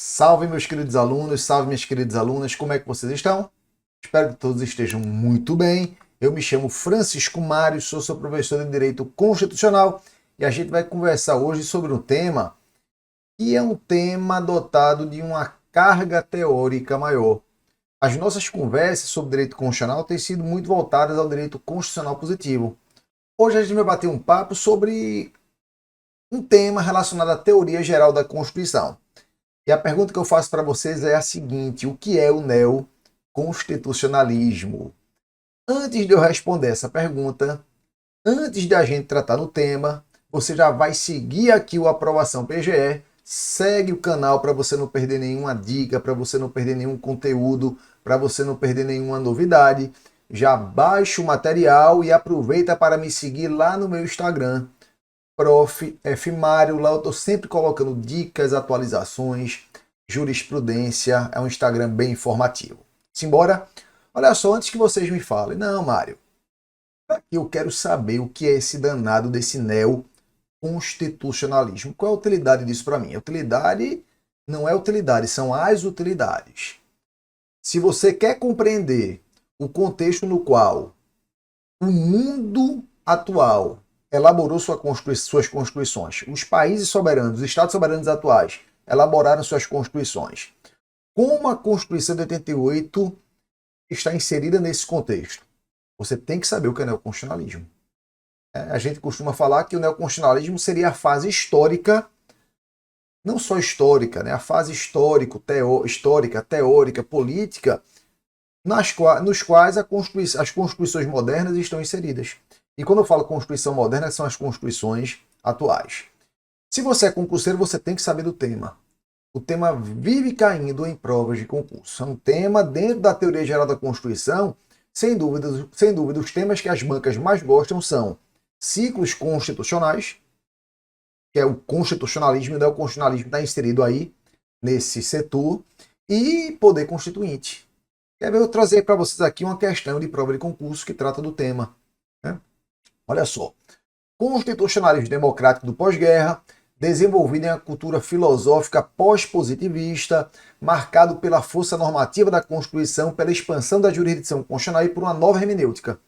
Salve, meus queridos alunos, salve, minhas queridas alunas, como é que vocês estão? Espero que todos estejam muito bem. Eu me chamo Francisco Mário, sou seu professor de Direito Constitucional e a gente vai conversar hoje sobre um tema que é um tema dotado de uma carga teórica maior. As nossas conversas sobre direito constitucional têm sido muito voltadas ao direito constitucional positivo. Hoje a gente vai bater um papo sobre um tema relacionado à teoria geral da Constituição. E a pergunta que eu faço para vocês é a seguinte: o que é o neoconstitucionalismo? Antes de eu responder essa pergunta, antes de a gente tratar no tema, você já vai seguir aqui o Aprovação PGE, segue o canal para você não perder nenhuma dica, para você não perder nenhum conteúdo, para você não perder nenhuma novidade. Já baixa o material e aproveita para me seguir lá no meu Instagram, Prof. F. Mário. Lá eu estou sempre colocando dicas, atualizações, jurisprudência. É um Instagram bem informativo. Simbora? Olha só, antes que vocês me falem, não, Mário, eu quero saber o que é esse danado desse neoconstitucionalismo. Qual é a utilidade disso para mim? A utilidade não é utilidade, são as utilidades. Se você quer compreender o contexto no qual o mundo atual elaborou suas constituições, os países soberanos, os estados soberanos atuais elaboraram suas constituições, como a Constituição de 88 está inserida nesse contexto? Você tem que saber o que é neoconstitucionalismo. A gente costuma falar que o neoconstitucionalismo seria a fase histórica, não só histórica, né? A fase histórica, teórica, política, nos quais as constituições modernas estão inseridas. E quando eu falo Constituição moderna, são as constituições atuais. Se você é concurseiro, você tem que saber do tema. O tema vive caindo em provas de concurso. É um tema dentro da teoria geral da Constituição, sem dúvida, os temas que as bancas mais gostam são ciclos constitucionais, que é o constitucionalismo, e o constitucionalismo está inserido aí nesse setor, e poder constituinte. Quer ver eu trazer para vocês aqui uma questão de prova de concurso que trata do tema, né? Olha só. Constitucionalismo democrático do pós-guerra, desenvolvido em uma cultura filosófica pós-positivista, marcado pela força normativa da Constituição, pela expansão da jurisdição constitucional e por uma nova hermenêutica.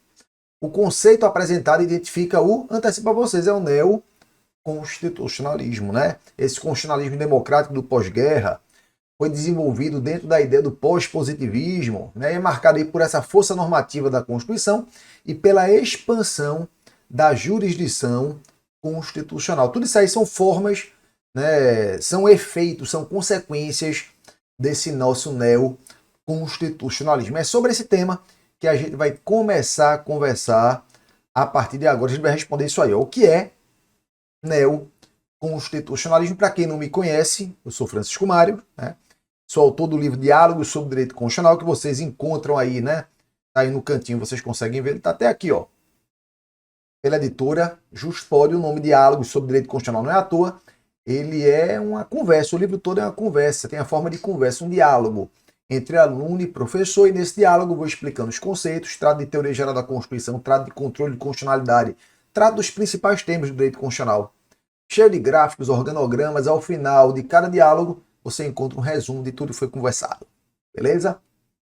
O conceito apresentado identifica antecipa vocês, é o neoconstitucionalismo, né? Esse constitucionalismo democrático do pós-guerra foi desenvolvido dentro da ideia do pós-positivismo, né? É marcado aí por essa força normativa da Constituição e pela expansão da jurisdição constitucional. Tudo isso aí são formas, né, são efeitos, são consequências desse nosso neoconstitucionalismo. É sobre esse tema que a gente vai começar a conversar a partir de agora. A gente vai responder isso aí. O que é neoconstitucionalismo? Para quem não me conhece, eu sou Francisco Mário, né? Sou autor do livro Diálogos sobre Direito Constitucional, que vocês encontram aí, né? Tá aí no cantinho, vocês conseguem ver. Ele tá até aqui, ó. Pela editora Juspoli, o nome Diálogos sobre Direito Constitucional não é à toa. Ele é uma conversa, o livro todo é uma conversa, tem a forma de conversa, um diálogo entre aluno e professor, e nesse diálogo eu vou explicando os conceitos, trato de teoria geral da Constituição, trato de controle de constitucionalidade, trato dos principais temas do direito constitucional. Cheio de gráficos, organogramas, ao final de cada diálogo você encontra um resumo de tudo que foi conversado. Beleza?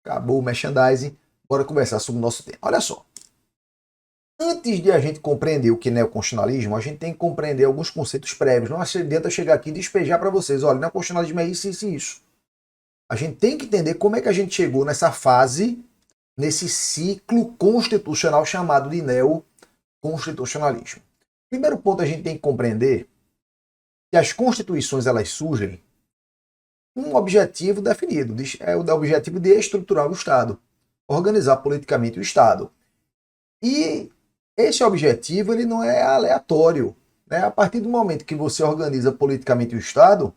Acabou o merchandising, bora conversar sobre o nosso tema. Olha só. Antes de a gente compreender o que é neoconstitucionalismo, a gente tem que compreender alguns conceitos prévios. Não adianta chegar aqui e despejar para vocês, olha, neoconstitucionalismo é isso, isso e isso. A gente tem que entender como é que a gente chegou nessa fase, nesse ciclo constitucional chamado de neoconstitucionalismo. Primeiro ponto, a gente tem que compreender que as constituições elas surgem com um objetivo definido, é o objetivo de estruturar o Estado, organizar politicamente o Estado. E esse objetivo ele não é aleatório, né? A partir do momento que você organiza politicamente o Estado,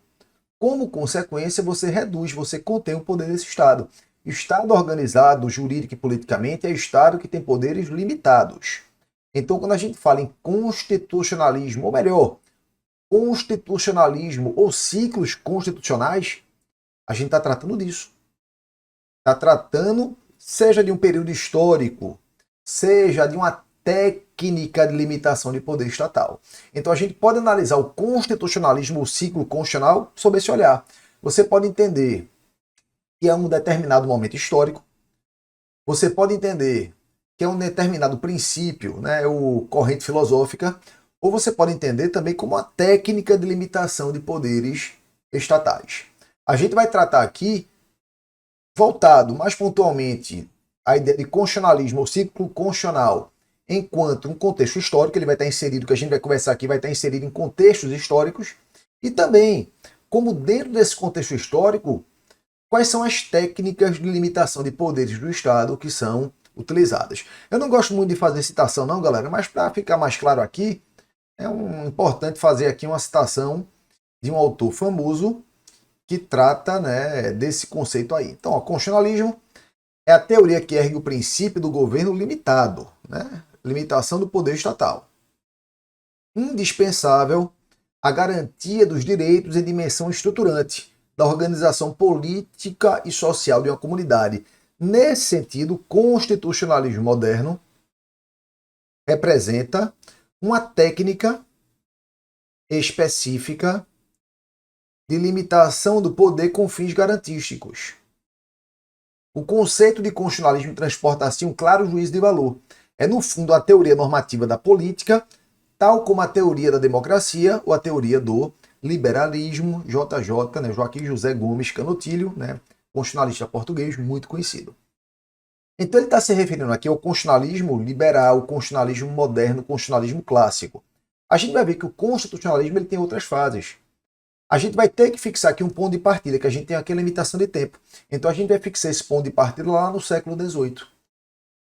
como consequência, você reduz, você contém o poder desse Estado. Estado organizado, jurídico e politicamente, é Estado que tem poderes limitados. Então, quando a gente fala em constitucionalismo, ou melhor, constitucionalismo ou ciclos constitucionais, a gente está tratando disso. Está tratando, seja de um período histórico, seja de uma técnica de limitação de poder estatal. Então a gente pode analisar o constitucionalismo, o ciclo constitucional, sob esse olhar. você pode entender que é um determinado momento histórico, você pode entender que é um determinado princípio, né, ou corrente filosófica, ou você pode entender também como uma técnica de limitação de poderes estatais. A gente vai tratar aqui, voltado mais pontualmente à ideia de constitucionalismo ou ciclo constitucional, enquanto um contexto histórico, ele vai estar inserido, que a gente vai conversar aqui, vai estar inserido em contextos históricos, e também, como dentro desse contexto histórico, quais são as técnicas de limitação de poderes do Estado que são utilizadas. Eu não gosto muito de fazer citação não, galera, mas para ficar mais claro aqui, importante fazer aqui uma citação de um autor famoso que trata, né, desse conceito aí. Então, o constitucionalismo é a teoria que ergue o princípio do governo limitado, né, limitação do poder estatal. Indispensável a garantia dos direitos em dimensão estruturante da organização política e social de uma comunidade. Nesse sentido, o constitucionalismo moderno representa uma técnica específica de limitação do poder com fins garantísticos. O conceito de constitucionalismo transporta assim um claro juízo de valor. É, no fundo, a teoria normativa da política, tal como a teoria da democracia ou a teoria do liberalismo, JJ, né, Joaquim José Gomes Canotilho, né, constitucionalista português muito conhecido. Então ele está se referindo aqui ao constitucionalismo liberal, constitucionalismo moderno, constitucionalismo clássico. A gente vai ver que o constitucionalismo ele tem outras fases. A gente vai ter que fixar aqui um ponto de partida, que a gente tem aqui a limitação de tempo. Então a gente vai fixar esse ponto de partida lá no século XVIII.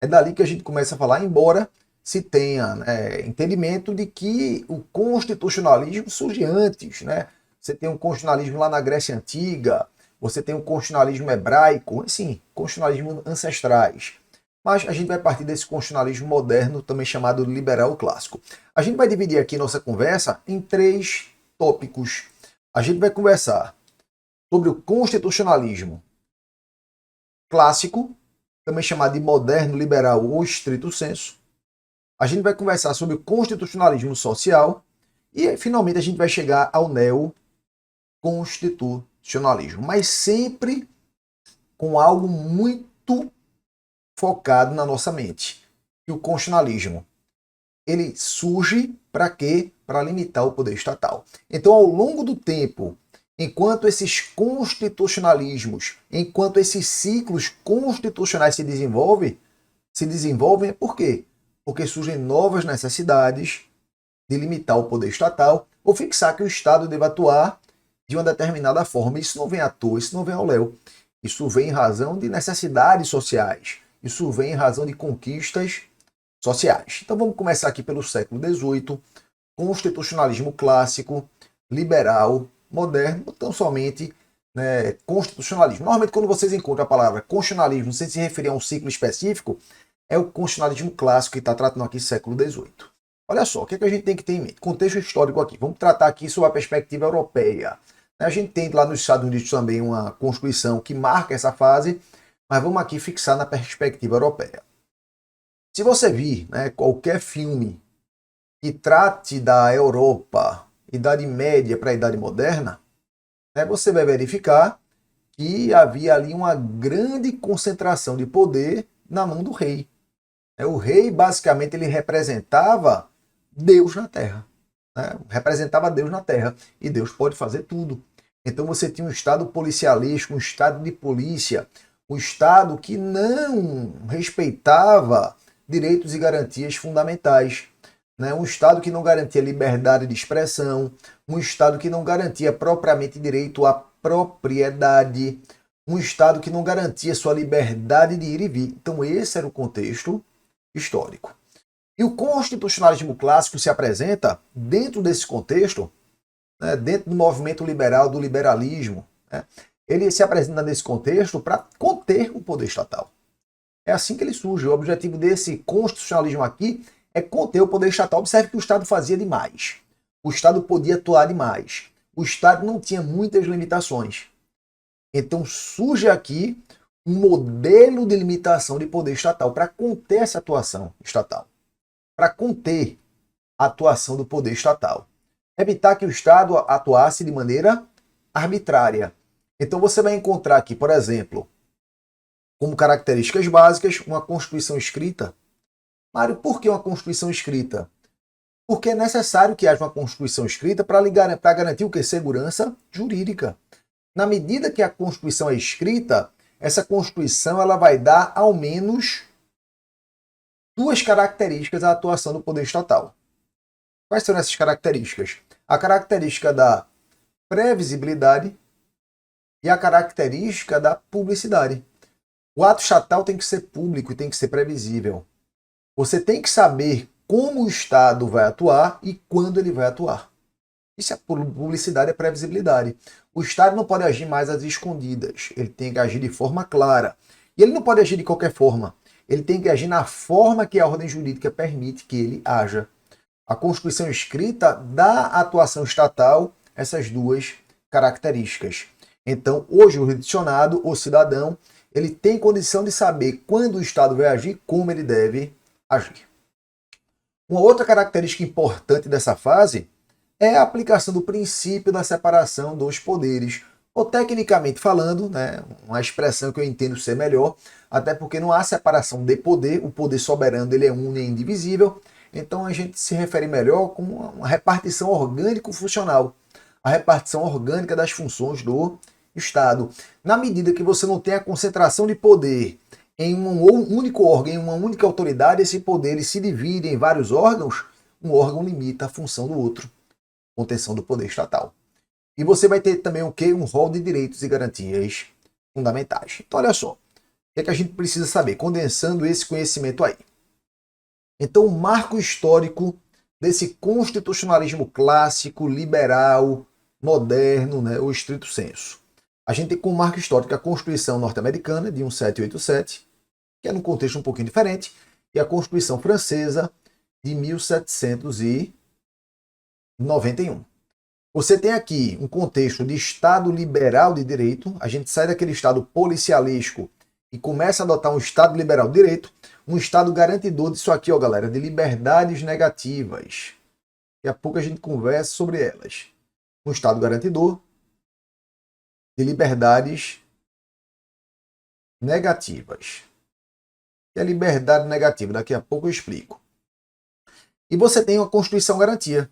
É dali que a gente começa a falar, embora se tenha entendimento de que o constitucionalismo surge antes, né? Você tem um constitucionalismo lá na Grécia Antiga, você tem um constitucionalismo hebraico, assim, constitucionalismo ancestrais. Mas a gente vai partir desse constitucionalismo moderno, também chamado liberal clássico. A gente vai dividir aqui nossa conversa em 3 tópicos. A gente vai conversar sobre o constitucionalismo clássico, também chamado de moderno, liberal ou estrito sensu. A gente vai conversar sobre o constitucionalismo social e, finalmente, a gente vai chegar ao neoconstitucionalismo, mas sempre com algo muito focado na nossa mente. E o constitucionalismo, ele surge para quê? Para limitar o poder estatal. Então, ao longo do tempo, enquanto esses constitucionalismos, enquanto esses ciclos constitucionais se desenvolvem, por quê? Porque surgem novas necessidades de limitar o poder estatal ou fixar que o Estado deva atuar de uma determinada forma. Isso não vem à toa, isso não vem ao léu. Isso vem em razão de necessidades sociais. Isso vem em razão de conquistas sociais. Então vamos começar aqui pelo século XVIII, constitucionalismo clássico, liberal, moderno, tão somente constitucionalismo. Normalmente quando vocês encontram a palavra constitucionalismo sem se referir a um ciclo específico, é o constitucionalismo clássico que está tratando aqui do século XVIII. Olha só, o que a gente tem que ter em mente? Contexto histórico aqui. Vamos tratar aqui sobre a perspectiva europeia. A gente tem lá nos Estados Unidos também uma Constituição que marca essa fase, mas vamos aqui fixar na perspectiva europeia. Se você vir qualquer filme que trate da Europa, Idade Média para a Idade Moderna, você vai verificar que havia ali uma grande concentração de poder na mão do rei. O rei, basicamente, ele representava Deus na Terra. Representava Deus na Terra. E Deus pode fazer tudo. Então você tinha um Estado policialesco, um Estado de polícia, um Estado que não respeitava direitos e garantias fundamentais. Um Estado que não garantia liberdade de expressão, um Estado que não garantia propriamente direito à propriedade, um Estado que não garantia sua liberdade de ir e vir. Então esse era o contexto histórico. E o constitucionalismo clássico se apresenta dentro desse contexto, dentro do movimento liberal, do liberalismo. Ele se apresenta nesse contexto para conter o poder estatal. É assim que ele surge. O objetivo desse constitucionalismo aqui é conter o poder estatal. Observe que o Estado fazia demais. O Estado podia atuar demais. O Estado não tinha muitas limitações. Então surge aqui um modelo de limitação de poder estatal para conter essa atuação estatal. Para conter a atuação do poder estatal. Evitar que o Estado atuasse de maneira arbitrária. Então você vai encontrar aqui, por exemplo, como características básicas, uma Constituição escrita. Mário, por que uma Constituição escrita? Porque é necessário que haja uma Constituição escrita para garantir o que? Segurança jurídica. Na medida que a Constituição é escrita, essa Constituição ela vai dar ao menos duas características à atuação do poder estatal. Quais são essas características? A característica da previsibilidade e a característica da publicidade. O ato estatal tem que ser público e tem que ser previsível. Você tem que saber como o Estado vai atuar e quando ele vai atuar. Isso é publicidade, é previsibilidade. O Estado não pode agir mais às escondidas. Ele tem que agir de forma clara. E ele não pode agir de qualquer forma. Ele tem que agir na forma que a ordem jurídica permite que ele haja. A Constituição escrita dá à atuação estatal essas duas características. Então, o jurisdicionado, o cidadão, ele tem condição de saber quando o Estado vai agir, como ele deve agir. Uma outra característica importante dessa fase é a aplicação do princípio da separação dos poderes, ou tecnicamente falando, né, uma expressão que eu entendo ser melhor, até porque não há separação de poder, o poder soberano ele é único e indivisível, então a gente se refere melhor como uma repartição orgânico-funcional, a repartição orgânica das funções do Estado. Na medida que você não tem a concentração de poder em um único órgão, em uma única autoridade, esse poder ele se divide em vários órgãos, um órgão limita a função do outro, contenção do poder estatal. E você vai ter também o quê? Um rol de direitos e garantias fundamentais. Então, olha só, o que é que a gente precisa saber, condensando esse conhecimento aí. Então, o marco histórico desse constitucionalismo clássico, liberal, moderno, né, o estrito senso. A gente tem como marco histórico a Constituição norte-americana, de 1787, que é num contexto um pouquinho diferente, e a Constituição francesa, de 1791. Você tem aqui um contexto de Estado liberal de direito, a gente sai daquele Estado policialesco e começa a adotar um Estado liberal de direito, um Estado garantidor disso aqui, ó, galera, de liberdades negativas. Daqui a pouco a gente conversa sobre elas. Um Estado garantidor de liberdades negativas. E a liberdade negativa, daqui a pouco eu explico. E você tem uma Constituição garantia,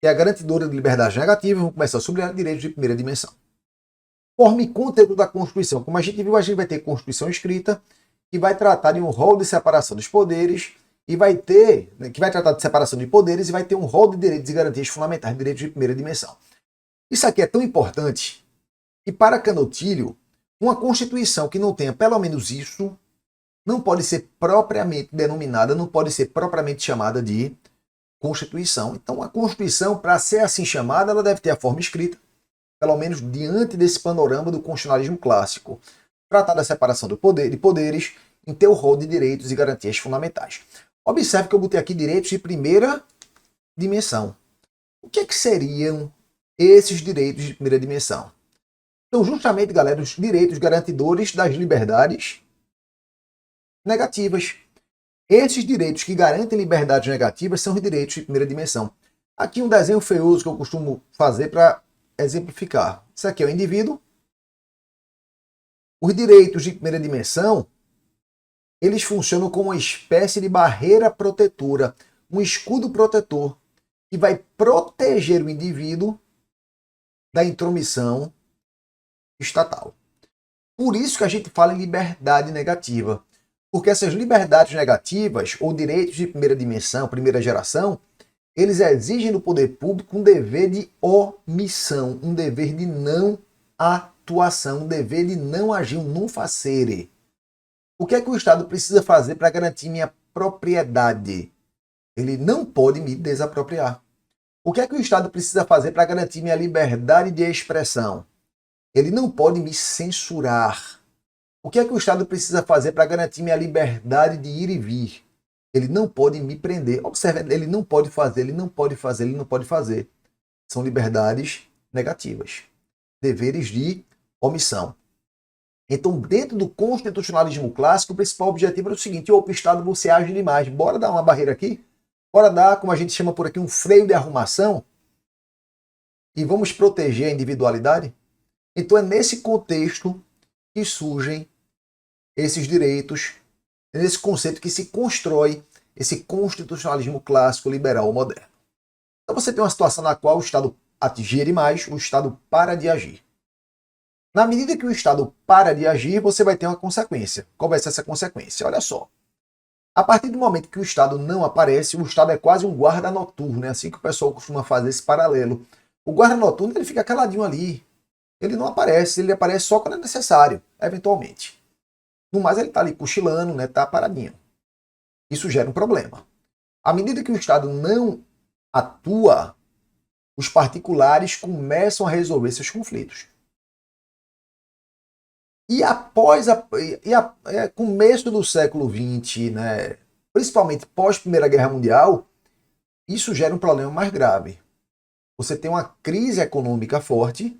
que é a garantidora de liberdades negativas, vamos começar sobre ela, direitos de primeira dimensão. Conforme conteúdo da Constituição, como a gente viu, a gente vai ter Constituição escrita, que vai tratar de um rol de separação dos poderes, e vai ter, que vai tratar de separação de poderes, e vai ter um rol de direitos e garantias fundamentais, direitos de primeira dimensão. Isso aqui é tão importante que, para Canotilho, uma Constituição que não tenha pelo menos isso não pode ser propriamente denominada, não pode ser propriamente chamada de Constituição. Então, a Constituição, para ser assim chamada, ela deve ter a forma escrita, pelo menos diante desse panorama do constitucionalismo clássico. Tratar da separação de poderes em ter o rol de direitos e garantias fundamentais. Observe que eu botei aqui direitos de primeira dimensão. O que seriam esses direitos de primeira dimensão? Então, justamente, galera, os direitos garantidores das liberdades negativas. Esses direitos que garantem liberdades negativas são os direitos de primeira dimensão. Aqui um desenho feioso que eu costumo fazer para exemplificar. Isso aqui é o indivíduo. Os direitos de primeira dimensão, eles funcionam como uma espécie de barreira protetora, um escudo protetor, que vai proteger o indivíduo da intromissão estatal. Por isso que a gente fala em liberdade negativa. Porque essas liberdades negativas, ou direitos de primeira dimensão, primeira geração, eles exigem do poder público um dever de omissão, um dever de não atuação, um dever de não agir, um non facere. O que é que o Estado precisa fazer para garantir minha propriedade? Ele não pode me desapropriar. O que é que o Estado precisa fazer para garantir minha liberdade de expressão? Ele não pode me censurar. O que é que o Estado precisa fazer para garantir minha liberdade de ir e vir? Ele não pode me prender. Observe, ele não pode fazer, ele não pode fazer, ele não pode fazer. São liberdades negativas. Deveres de omissão. Então, dentro do constitucionalismo clássico, o principal objetivo era o seguinte: opa, Estado, você age demais. Bora dar uma barreira aqui? Bora dar, como a gente chama por aqui, um freio de arrumação? E vamos proteger a individualidade? Então é nesse contexto que surgem esses direitos, é nesse conceito que se constrói esse constitucionalismo clássico liberal moderno. Então você tem uma situação na qual o Estado atingir demais, o Estado para de agir. Na medida que o Estado para de agir, você vai ter uma consequência. Qual vai ser essa consequência? Olha só. A partir do momento que o Estado não aparece, o Estado é quase um guarda noturno, é assim que o pessoal costuma fazer esse paralelo. O guarda noturno ele fica caladinho ali. Ele não aparece, ele aparece só quando é necessário, eventualmente. No mais, ele está ali cochilando, né, tá paradinho. Isso gera um problema. À medida que o Estado não atua, os particulares começam a resolver seus conflitos. E após começo do século XX, né, principalmente pós Primeira Guerra Mundial, isso gera um problema mais grave. Você tem uma crise econômica forte.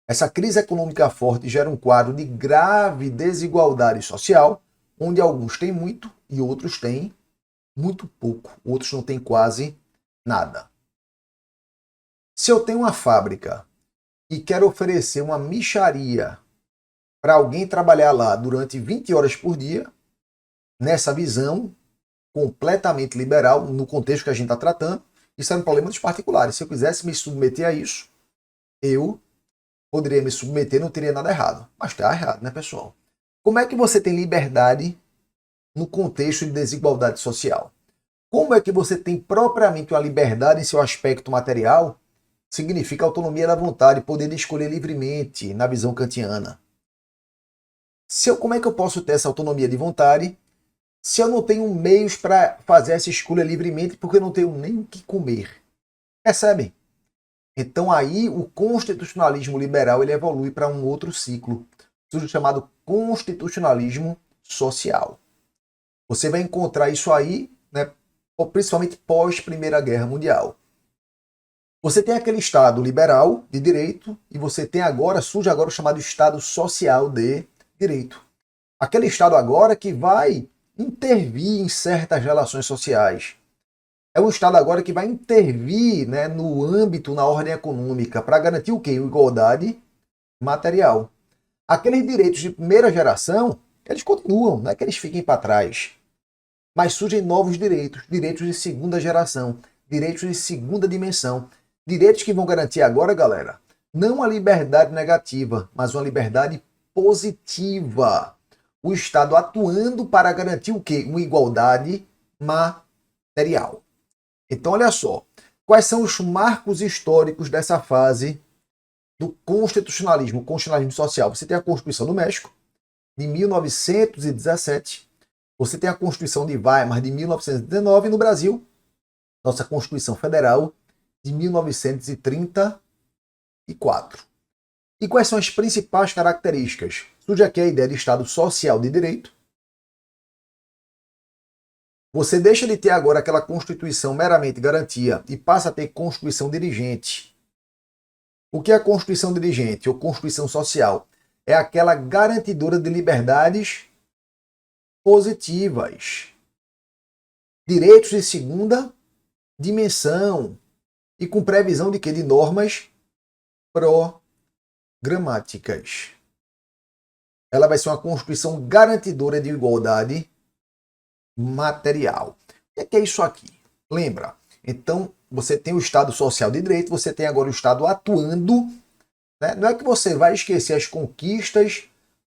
Essa crise econômica forte gera um quadro de grave desigualdade social, onde alguns têm muito e outros têm muito pouco. Outros não têm quase nada. Se eu tenho uma fábrica e quero oferecer uma mixaria para alguém trabalhar lá durante 20 horas por dia, nessa visão completamente liberal, no contexto que a gente está tratando, isso é um problema dos particulares. Se eu quisesse me submeter a isso, eu poderia me submeter, não teria nada errado. Mas está errado, né, pessoal? Como é que você tem liberdade no contexto de desigualdade social? Como é que você tem propriamente uma liberdade em seu aspecto material? Significa autonomia da vontade, poder escolher livremente, na visão kantiana. Como é que eu posso ter essa autonomia de vontade se eu não tenho meios para fazer essa escolha livremente porque eu não tenho nem o que comer? Percebem? Então aí o constitucionalismo liberal ele evolui para um outro ciclo, chamado constitucionalismo social. Você vai encontrar isso aí, né, principalmente pós Primeira Guerra Mundial. Você tem aquele Estado liberal de direito e você tem surge agora o chamado Estado social de direito. Aquele Estado agora que vai intervir em certas relações sociais. É um Estado agora que vai intervir, né, no âmbito, na ordem econômica, para garantir o quê? Igualdade material. Aqueles direitos de primeira geração, eles continuam, não é que eles fiquem para trás. Mas surgem novos direitos, direitos de segunda geração, direitos de segunda dimensão. Direitos que vão garantir agora, galera, não uma liberdade negativa, mas uma liberdade positiva. O Estado atuando para garantir o quê? Uma igualdade material. Então, olha só, quais são os marcos históricos dessa fase do constitucionalismo social? Você tem a Constituição do México, de 1917, você tem a Constituição de Weimar, de 1919, e no Brasil, nossa Constituição Federal, de 1934. E quais são as principais características? Surge aqui a ideia de Estado social de direito. Você deixa de ter agora aquela Constituição meramente garantia e passa a ter Constituição dirigente. O que é a Constituição dirigente ou Constituição social? É aquela garantidora de liberdades positivas. Direitos de segunda dimensão. E com previsão de quê? De normas programáticas. Ela vai ser uma Constituição garantidora de igualdade material. O que é isso aqui? Lembra? Então, você tem o Estado social de direito, você tem agora o Estado atuando. Né? Não é que você vai esquecer as conquistas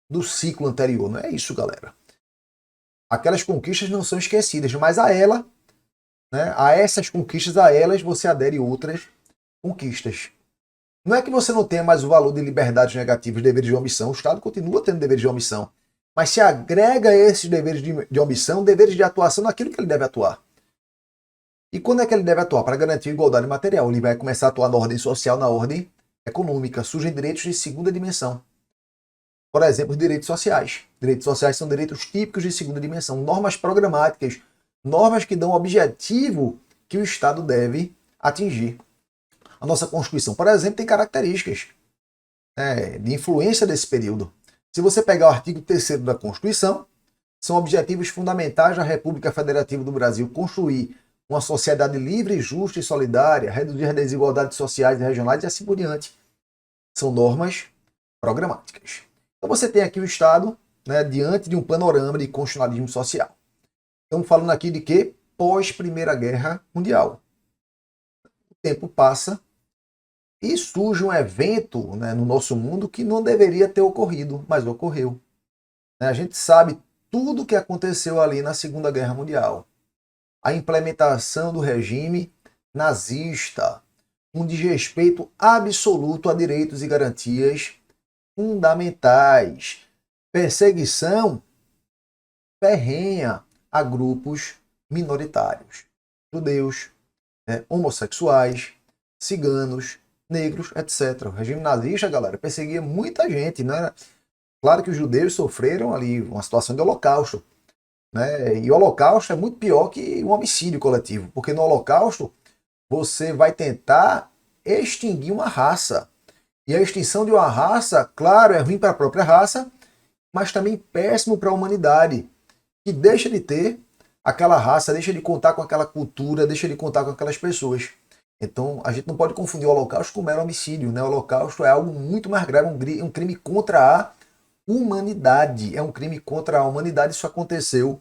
do ciclo anterior, não é isso, galera. Aquelas conquistas não são esquecidas, mas a essas conquistas, a elas você adere outras conquistas. Não é que você não tenha mais o valor de liberdades negativas, deveres de omissão. O Estado continua tendo deveres de omissão. Mas se agrega esses deveres de omissão, deveres de atuação naquilo que ele deve atuar. E quando é que ele deve atuar? Para garantir a igualdade material. Ele vai começar a atuar na ordem social, na ordem econômica. Surgem direitos de segunda dimensão. Por exemplo, os direitos sociais. Direitos sociais são direitos típicos de segunda dimensão. Normas programáticas. Normas que dão o objetivo que o Estado deve atingir. A nossa Constituição, por exemplo, tem características de influência desse período. Se você pegar o artigo 3º da Constituição, são objetivos fundamentais da República Federativa do Brasil construir uma sociedade livre, justa e solidária, reduzir as desigualdades sociais e regionais e assim por diante. São normas programáticas. Então você tem aqui o Estado, né, diante de um panorama de constitucionalismo social. Estamos falando aqui de quê? Pós-Primeira Guerra Mundial. O tempo passa e surge um evento, né, no nosso mundo que não deveria ter ocorrido, mas ocorreu. A gente sabe tudo o que aconteceu ali na Segunda Guerra Mundial. A implementação do regime nazista, um desrespeito absoluto a direitos e garantias fundamentais, perseguição ferrenha a grupos minoritários, judeus, homossexuais, ciganos, negros, etc. O regime nazista, galera, perseguia muita gente, né? Claro que os judeus sofreram ali uma situação de holocausto, né? E o holocausto é muito pior que um homicídio coletivo, porque no holocausto você vai tentar extinguir uma raça. E a extinção de uma raça, claro, é ruim para a própria raça, mas também péssimo para a humanidade, que deixa de ter aquela raça, deixa de contar com aquela cultura, deixa de contar com aquelas pessoas. Então, a gente não pode confundir o holocausto com mero homicídio, né? O holocausto é algo muito mais grave, um crime contra a humanidade. É um crime contra a humanidade. Isso aconteceu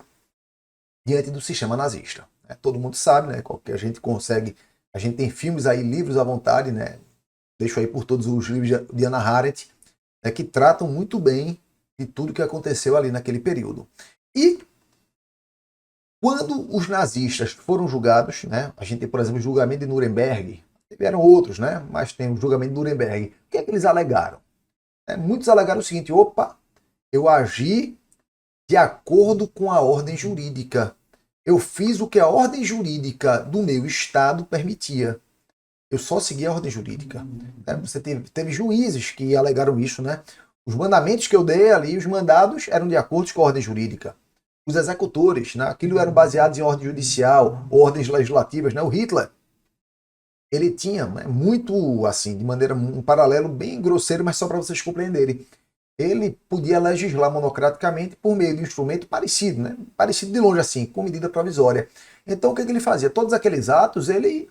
diante do sistema nazista. Todo mundo sabe, né? Que a gente consegue. A gente tem filmes aí, livros à vontade, né? Deixo aí por todos os livros de Hannah Arendt, que tratam muito bem de tudo que aconteceu ali naquele período. E quando os nazistas foram julgados, né? A gente tem, por exemplo, o julgamento de Nuremberg, tiveram outros, né? Mas tem o julgamento de Nuremberg. O que é que eles alegaram? Muitos alegaram o seguinte: opa, eu agi de acordo com a ordem jurídica. Eu fiz o que a ordem jurídica do meu Estado permitia. Eu só segui a ordem jurídica. Você teve juízes que alegaram isso, né? Os mandamentos que eu dei ali, os mandados, eram de acordo com a ordem jurídica. Os executores, né? Aquilo eram baseados em ordem judicial, ordens legislativas, né? O Hitler, ele tinha, né, muito, assim, de maneira, um paralelo bem grosseiro, mas só para vocês compreenderem. Ele podia legislar monocraticamente por meio de um instrumento parecido, né? Parecido de longe assim, com medida provisória. Então o que ele fazia? Todos aqueles atos ele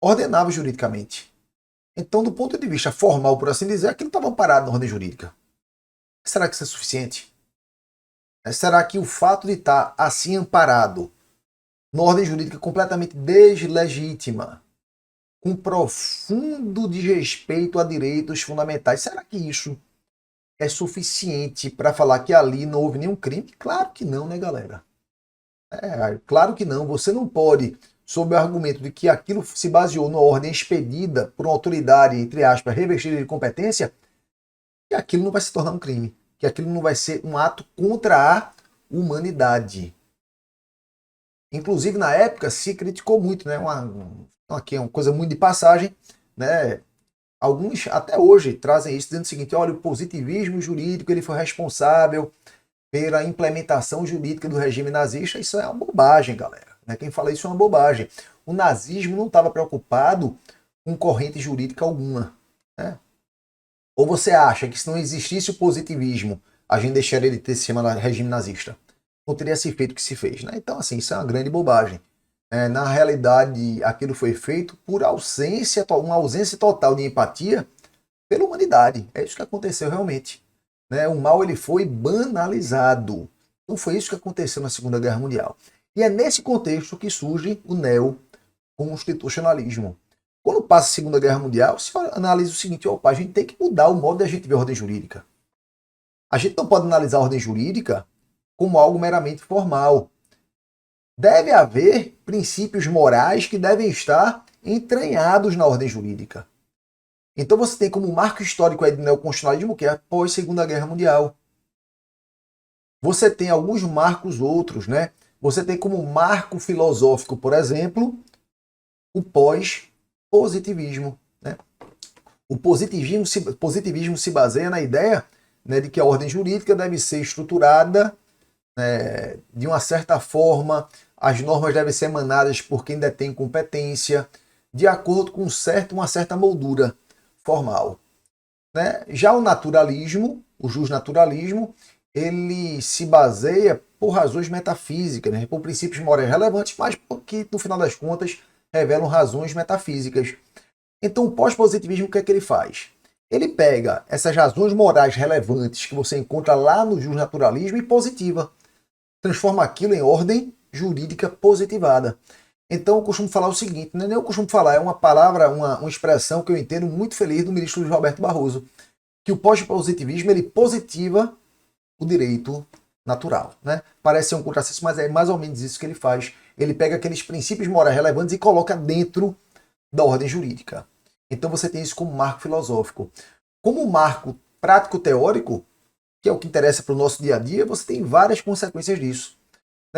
ordenava juridicamente. Então, do ponto de vista formal, por assim dizer, aquilo estava amparado na ordem jurídica. Será que isso é suficiente? Será que o fato de estar assim amparado na ordem jurídica completamente deslegítima, com profundo desrespeito a direitos fundamentais, será que isso é suficiente para falar que ali não houve nenhum crime? Claro que não, né, galera? Claro que não. Você não pode, sob o argumento de que aquilo se baseou numa ordem expedida por uma autoridade, entre aspas, revestida de competência, que aquilo não vai se tornar um crime, que aquilo não vai ser um ato contra a humanidade. Inclusive, na época, se criticou muito, né? Aqui é uma coisa muito de passagem, né? Alguns até hoje trazem isso, dizendo o seguinte: olha, o positivismo jurídico ele foi responsável pela implementação jurídica do regime nazista. Isso é uma bobagem, galera. Quem fala isso é uma bobagem. O nazismo não estava preocupado com corrente jurídica alguma. Né? Ou você acha que se não existisse o positivismo, a gente deixaria de ter esse regime nazista? Não teria se feito o que se fez. Né? Então, assim, isso é uma grande bobagem. Na realidade, aquilo foi feito por uma ausência total de empatia pela humanidade. É isso que aconteceu realmente. O mal ele foi banalizado. Então foi isso que aconteceu na Segunda Guerra Mundial. E é nesse contexto que surge o neoconstitucionalismo. Quando passa a Segunda Guerra Mundial, se analisa o seguinte: opa, a gente tem que mudar o modo de a gente ver a ordem jurídica. A gente não pode analisar a ordem jurídica como algo meramente formal. Deve haver princípios morais que devem estar entranhados na ordem jurídica. Então você tem como marco histórico aí do neoconstitucionalismo que é após a Segunda Guerra Mundial. Você tem alguns marcos outros, né? Você tem como marco filosófico, por exemplo, o pós-positivismo. Né? O positivismo se baseia na ideia, né, de que a ordem jurídica deve ser estruturada de uma certa forma, as normas devem ser emanadas por quem detém competência, de acordo com uma certa moldura formal. Né? Já o naturalismo, o justnaturalismo, ele se baseia por razões metafísicas, né? Por princípios morais relevantes, mas que, no final das contas, revelam razões metafísicas. Então, o pós-positivismo, o que é que ele faz? Ele pega essas razões morais relevantes que você encontra lá no justnaturalismo e positiva. Transforma aquilo em ordem jurídica positivada. Então eu costumo falar o seguinte, não é nem eu costumo falar, é uma palavra, uma expressão que eu entendo muito feliz do ministro Luiz Roberto Barroso, que o pós-positivismo ele positiva o direito natural. Né? Parece ser um contrassenso, mas é mais ou menos isso que ele faz. Ele pega aqueles princípios morais relevantes e coloca dentro da ordem jurídica. Então você tem isso como marco filosófico. Como marco prático-teórico, que é o que interessa para o nosso dia a dia, você tem várias consequências disso.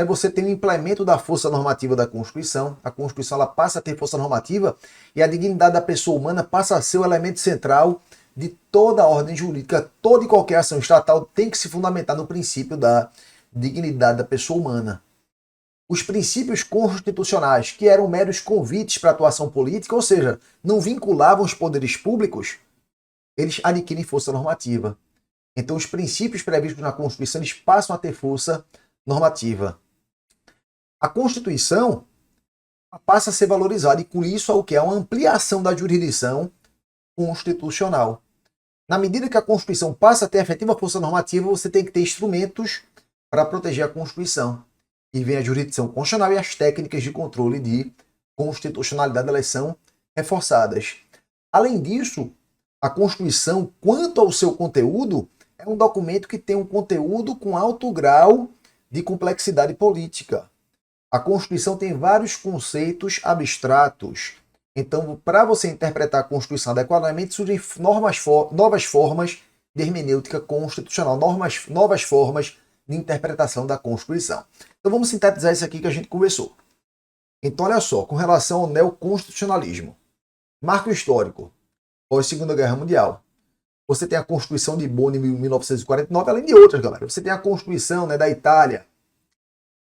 Você tem o implemento da força normativa da Constituição, a Constituição ela passa a ter força normativa e a dignidade da pessoa humana passa a ser o elemento central de toda a ordem jurídica. Toda e qualquer ação estatal tem que se fundamentar no princípio da dignidade da pessoa humana. Os princípios constitucionais, que eram meros convites para a atuação política, ou seja, não vinculavam os poderes públicos, eles adquirem força normativa. Então os princípios previstos na Constituição eles passam a ter força normativa. A Constituição passa a ser valorizada e com isso é o que? É uma ampliação da jurisdição constitucional. Na medida que a Constituição passa a ter efetiva força normativa, você tem que ter instrumentos para proteger a Constituição. E vem a jurisdição constitucional e as técnicas de controle de constitucionalidade elas são reforçadas. Além disso, a Constituição, quanto ao seu conteúdo, é um documento que tem um conteúdo com alto grau de complexidade política. A Constituição tem vários conceitos abstratos. Então, para você interpretar a Constituição adequadamente, surgem novas formas de hermenêutica constitucional, novas formas de interpretação da Constituição. Então, vamos sintetizar isso aqui que a gente conversou. Então, olha só, com relação ao neoconstitucionalismo. Marco histórico, pós-Segunda Guerra Mundial. Você tem a Constituição de Bonn, em 1949, além de outras, galera. Você tem a Constituição da Itália,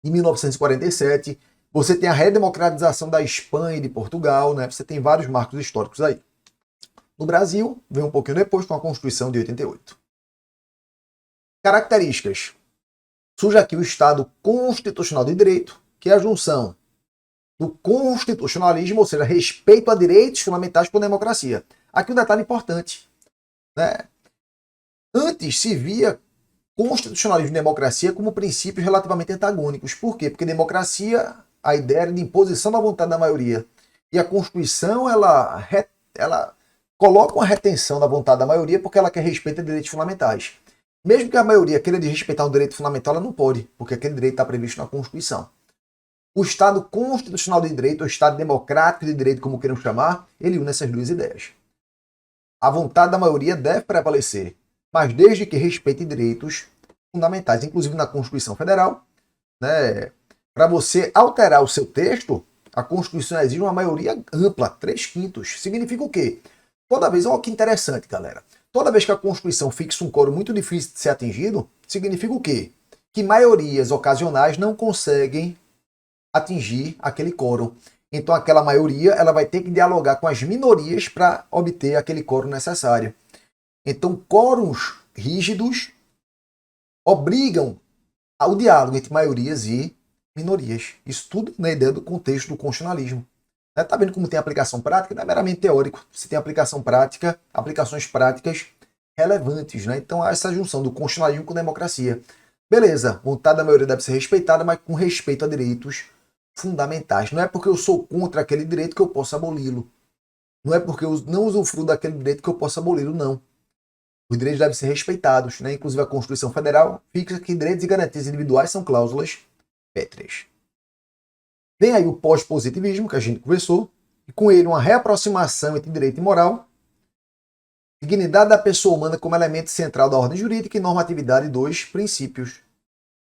em 1947. Você tem a redemocratização da Espanha e de Portugal. Né? Você tem vários marcos históricos aí. No Brasil, vem um pouquinho depois com a Constituição de 88. Características. Surge aqui o Estado Constitucional de Direito, que é a junção do constitucionalismo, ou seja, respeito a direitos fundamentais por democracia. Aqui um detalhe importante. Né? Antes se via constitucionalismo e democracia como princípios relativamente antagônicos. Por quê? Porque democracia, a ideia era de imposição da vontade da maioria. E a Constituição, ela coloca uma retenção da vontade da maioria porque ela quer respeito a direitos fundamentais. Mesmo que a maioria queira desrespeitar um direito fundamental, ela não pode, porque aquele direito está previsto na Constituição. O Estado constitucional de direito, ou Estado democrático de direito, como queiram chamar, ele une essas duas ideias. A vontade da maioria deve prevalecer, mas desde que respeite direitos fundamentais, inclusive na Constituição Federal. Né, para você alterar o seu texto, a Constituição exige uma maioria ampla, 3/5. Significa o quê? Toda vez, olha que interessante, galera. Toda vez que a Constituição fixa um quórum muito difícil de ser atingido, significa o quê? Que maiorias ocasionais não conseguem atingir aquele quórum. Então aquela maioria ela vai ter que dialogar com as minorias para obter aquele quórum necessário. Então quórums rígidos obrigam ao diálogo entre maiorias e minorias. Isso tudo na ideia do contexto do constitucionalismo. Tá vendo como tem aplicação prática? Não é meramente teórico. Você tem aplicação prática, aplicações práticas relevantes. Né? Então há essa junção do constitucionalismo com democracia. Beleza, vontade da maioria deve ser respeitada, mas com respeito a direitos fundamentais. Não é porque eu sou contra aquele direito que eu posso aboli-lo. Não é porque eu não usufruo daquele direito que eu posso aboli-lo, não. Os direitos devem ser respeitados. Né? Inclusive a Constituição Federal fixa que direitos e garantias individuais são cláusulas pétreas. Vem aí o pós-positivismo, que a gente conversou, e com ele uma reaproximação entre direito e moral, dignidade da pessoa humana como elemento central da ordem jurídica e normatividade dos princípios.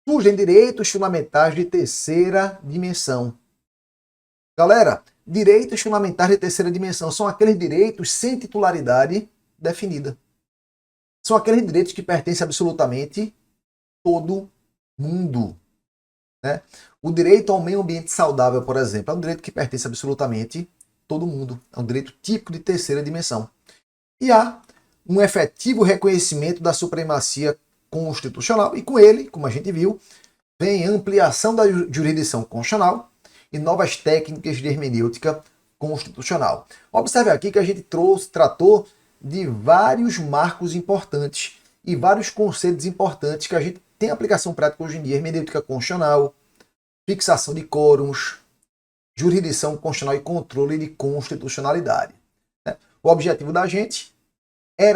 Surgem direitos fundamentais de terceira dimensão. Galera, direitos fundamentais de terceira dimensão são aqueles direitos sem titularidade definida. São aqueles direitos que pertencem absolutamente todo mundo. Né? O direito ao meio ambiente saudável, por exemplo, é um direito que pertence absolutamente todo mundo. É um direito típico de terceira dimensão. E há um efetivo reconhecimento da supremacia constitucional e com ele, como a gente viu, vem ampliação da jurisdição constitucional e novas técnicas de hermenêutica constitucional. Observe aqui que a gente tratou de vários marcos importantes e vários conceitos importantes que a gente tem aplicação prática hoje em dia: hermenêutica constitucional, fixação de quórums, jurisdição constitucional e controle de constitucionalidade. O objetivo da gente é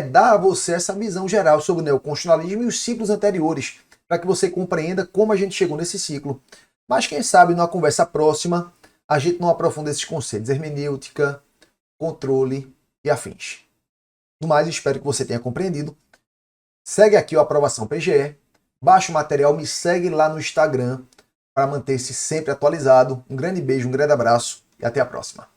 dar a você essa visão geral sobre o neoconstitucionalismo e os ciclos anteriores, para que você compreenda como a gente chegou nesse ciclo. Mas quem sabe, numa conversa próxima, a gente não aprofunda esses conceitos: hermenêutica, controle e afins. No mais, espero que você tenha compreendido. Segue aqui o Aprovação PGE, baixa o material, me segue lá no Instagram para manter-se sempre atualizado. Um grande beijo, um grande abraço e até a próxima.